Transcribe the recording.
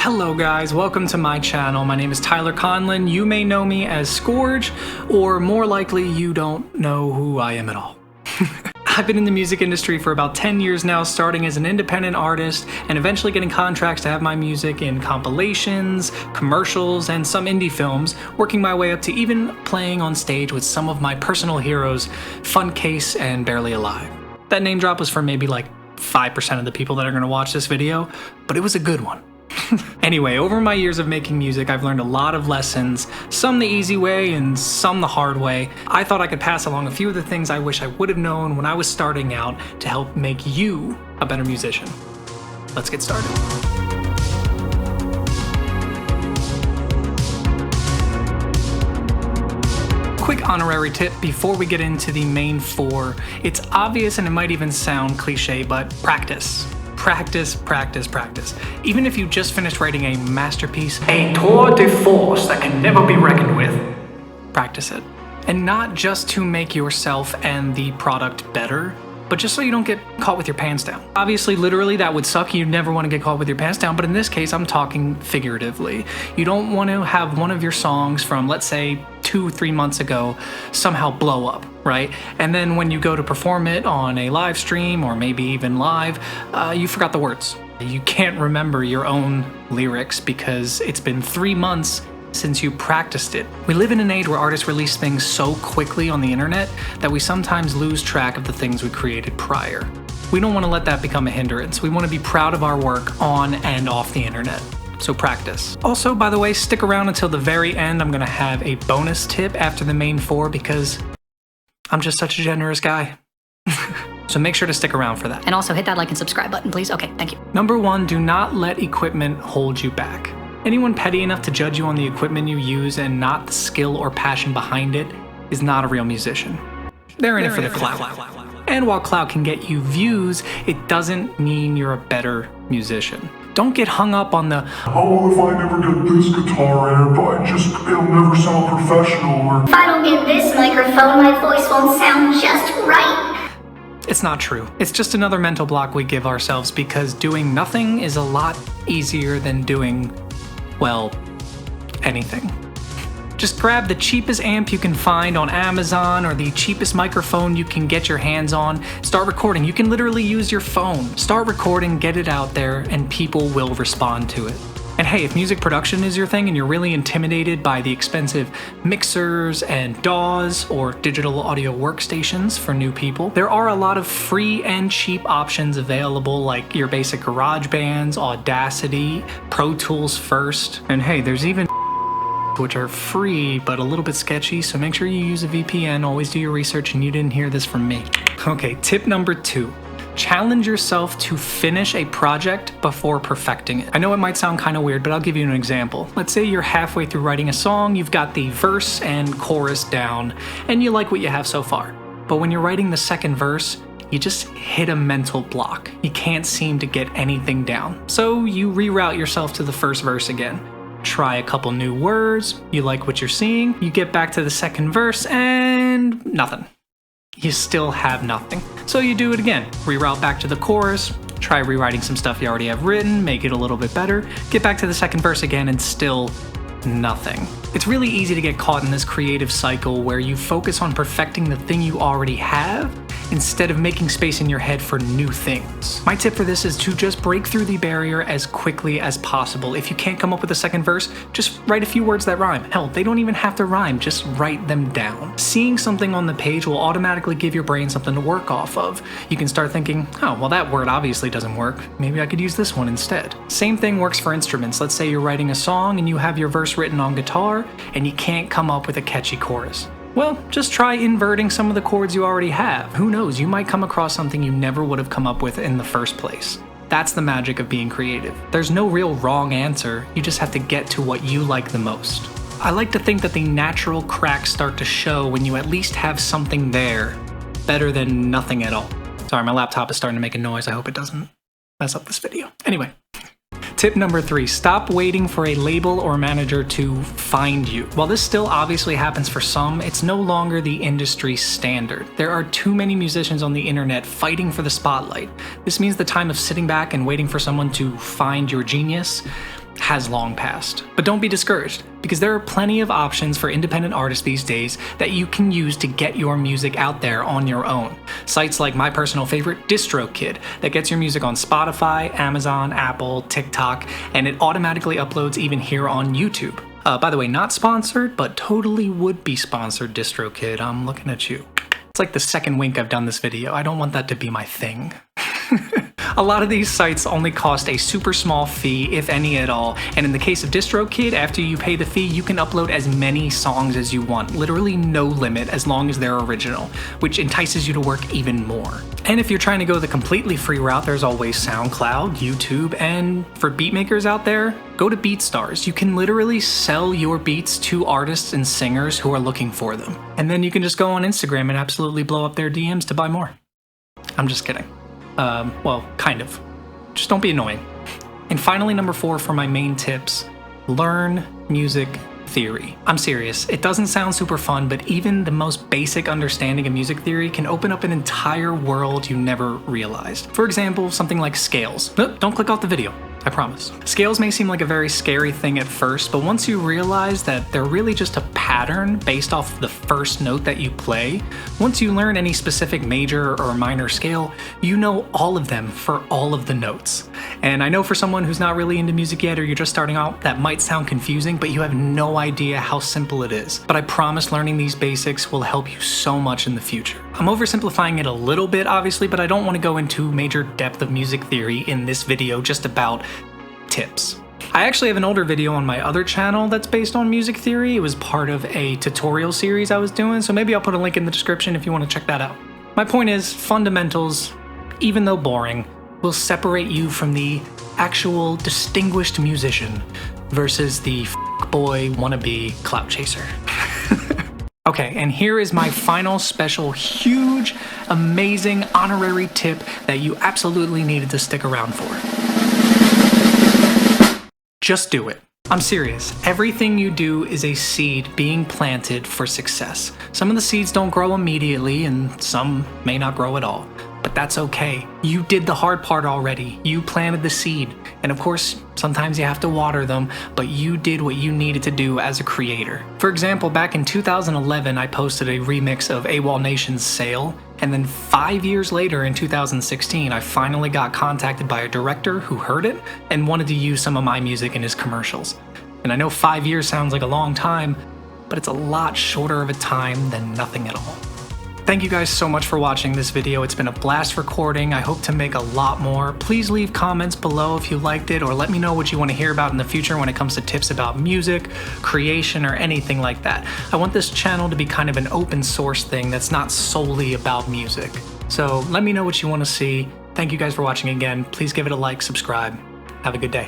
Hello guys, welcome to my channel. My name is Tyler Conlon. You may know me as Scourge, or more likely you don't know who I am at all. I've been in the music industry for about 10 years now, starting as an independent artist and eventually getting contracts to have my music in compilations, commercials, and some indie films, working my way up to even playing on stage with some of my personal heroes, Funcase and Barely Alive. That name drop was for maybe like 5% of the people that are going to watch this video, but it was a good one. Anyway, over my years of making music, I've learned a lot of lessons, some the easy way and some the hard way. I thought I could pass along a few of the things I wish I would have known when I was starting out to help make you a better musician. Let's get started. Quick honorary tip before we get into the main four. It's obvious and it might even sound cliche, but practice. Practice, practice, practice. Even if you just finished writing a masterpiece, a tour de force that can never be reckoned with, practice it. And not just to make yourself and the product better, but just so you don't get caught with your pants down. Obviously, literally, that would suck. You'd never want to get caught with your pants down, but in this case, I'm talking figuratively. You don't want to have one of your songs from, let's say, 2-3 months ago somehow blow up, right? And then when you go to perform it on a live stream or maybe even live, you forgot the words. You can't remember your own lyrics because it's been 3 months since you practiced it. We live in an age where artists release things so quickly on the internet that we sometimes lose track of the things we created prior. We don't want to let that become a hindrance. We want to be proud of our work on and off the internet. So practice. Also, by the way, stick around until the very end. I'm gonna have a bonus tip after the main four because I'm just such a generous guy. So make sure to stick around for that. And also hit that like and subscribe button, please. Okay, thank you. Number 1, do not let equipment hold you back. Anyone petty enough to judge you on the equipment you use and not the skill or passion behind it is not a real musician. They're in it for the clout. And while clout can get you views, it doesn't mean you're a better musician. Don't get hung up on the, oh, if I never get this guitar amp, it'll never sound professional, or if I don't get this microphone, my voice won't sound just right. It's not true. It's just another mental block we give ourselves because doing nothing is a lot easier than doing, well, anything. Just grab the cheapest amp you can find on Amazon or the cheapest microphone you can get your hands on. Start recording. You can literally use your phone. Start recording, get it out there, and people will respond to it. And hey, if music production is your thing and you're really intimidated by the expensive mixers and DAWs or digital audio workstations for new people, there are a lot of free and cheap options available like your basic GarageBands, Audacity, Pro Tools First, and hey, there's even which are free but a little bit sketchy, so make sure you use a VPN, always do your research, and you didn't hear this from me. Okay, tip number 2. Challenge yourself to finish a project before perfecting it. I know it might sound kind of weird, but I'll give you an example. Let's say you're halfway through writing a song, you've got the verse and chorus down, and you like what you have so far. But when you're writing the second verse, you just hit a mental block. You can't seem to get anything down. So you reroute yourself to the first verse again. Try a couple new words, you like what you're seeing, you get back to the second verse, and nothing. You still have nothing. So you do it again. Reroute back to the chorus, try rewriting some stuff you already have written, make it a little bit better, get back to the second verse again, and still nothing. It's really easy to get caught in this creative cycle where you focus on perfecting the thing you already have instead of making space in your head for new things. My tip for this is to just break through the barrier as quickly as possible. If you can't come up with a second verse, just write a few words that rhyme. Hell, they don't even have to rhyme, just write them down. Seeing something on the page will automatically give your brain something to work off of. You can start thinking, oh, well that word obviously doesn't work. Maybe I could use this one instead. Same thing works for instruments. Let's say you're writing a song and you have your verse written on guitar and you can't come up with a catchy chorus. Well, just try inverting some of the chords you already have. Who knows, you might come across something you never would have come up with in the first place. That's the magic of being creative. There's no real wrong answer, you just have to get to what you like the most. I like to think that the natural cracks start to show when you at least have something there, better than nothing at all. Sorry, my laptop is starting to make a noise, I hope it doesn't mess up this video. Anyway. Tip number 3, stop waiting for a label or manager to find you. While this still obviously happens for some, it's no longer the industry standard. There are too many musicians on the internet fighting for the spotlight. This means the time of sitting back and waiting for someone to find your genius has long passed. But don't be discouraged, because there are plenty of options for independent artists these days that you can use to get your music out there on your own. Sites like my personal favorite, DistroKid, that gets your music on Spotify, Amazon, Apple, TikTok, and it automatically uploads even here on YouTube. By the way, not sponsored, but totally would be sponsored, DistroKid. I'm looking at you. It's like the second wink I've done this video. I don't want that to be my thing. A lot of these sites only cost a super small fee, if any at all, and in the case of DistroKid, after you pay the fee, you can upload as many songs as you want, literally no limit as long as they're original, which entices you to work even more. And if you're trying to go the completely free route, there's always SoundCloud, YouTube, and for beatmakers out there, go to BeatStars. You can literally sell your beats to artists and singers who are looking for them. And then you can just go on Instagram and absolutely blow up their DMs to buy more. I'm just kidding. Well, kind of. Just don't be annoying. And finally, number 4 for my main tips, learn music theory. I'm serious, it doesn't sound super fun, but even the most basic understanding of music theory can open up an entire world you never realized. For example, something like scales. Nope, don't click off the video. I promise. Scales may seem like a very scary thing at first, but once you realize that they're really just a pattern based off the first note that you play, once you learn any specific major or minor scale, you know all of them for all of the notes. And I know for someone who's not really into music yet or you're just starting out, that might sound confusing, but you have no idea how simple it is. But I promise learning these basics will help you so much in the future. I'm oversimplifying it a little bit, obviously, but I don't want to go into major depth of music theory in this video, just about tips. I actually have an older video on my other channel that's based on music theory. It was part of a tutorial series I was doing, so maybe I'll put a link in the description if you want to check that out. My point is, fundamentals, even though boring, will separate you from the actual distinguished musician versus the boy wannabe clout chaser. Okay, and here is my final special, huge, amazing, honorary tip that you absolutely needed to stick around for. Just do it. I'm serious. Everything you do is a seed being planted for success. Some of the seeds don't grow immediately, and some may not grow at all. But that's okay. You did the hard part already. You planted the seed. And of course, sometimes you have to water them, but you did what you needed to do as a creator. For example, back in 2011, I posted a remix of AWOL Nation's Sail. And then 5 years later, in 2016, I finally got contacted by a director who heard it and wanted to use some of my music in his commercials. And I know 5 years sounds like a long time, but it's a lot shorter of a time than nothing at all. Thank you guys so much for watching this video. It's been a blast recording. I hope to make a lot more. Please leave comments below if you liked it, or let me know what you want to hear about in the future when it comes to tips about music, creation, or anything like that. I want this channel to be kind of an open source thing that's not solely about music. So let me know what you want to see. Thank you guys for watching again. Please give it a like, subscribe. Have a good day.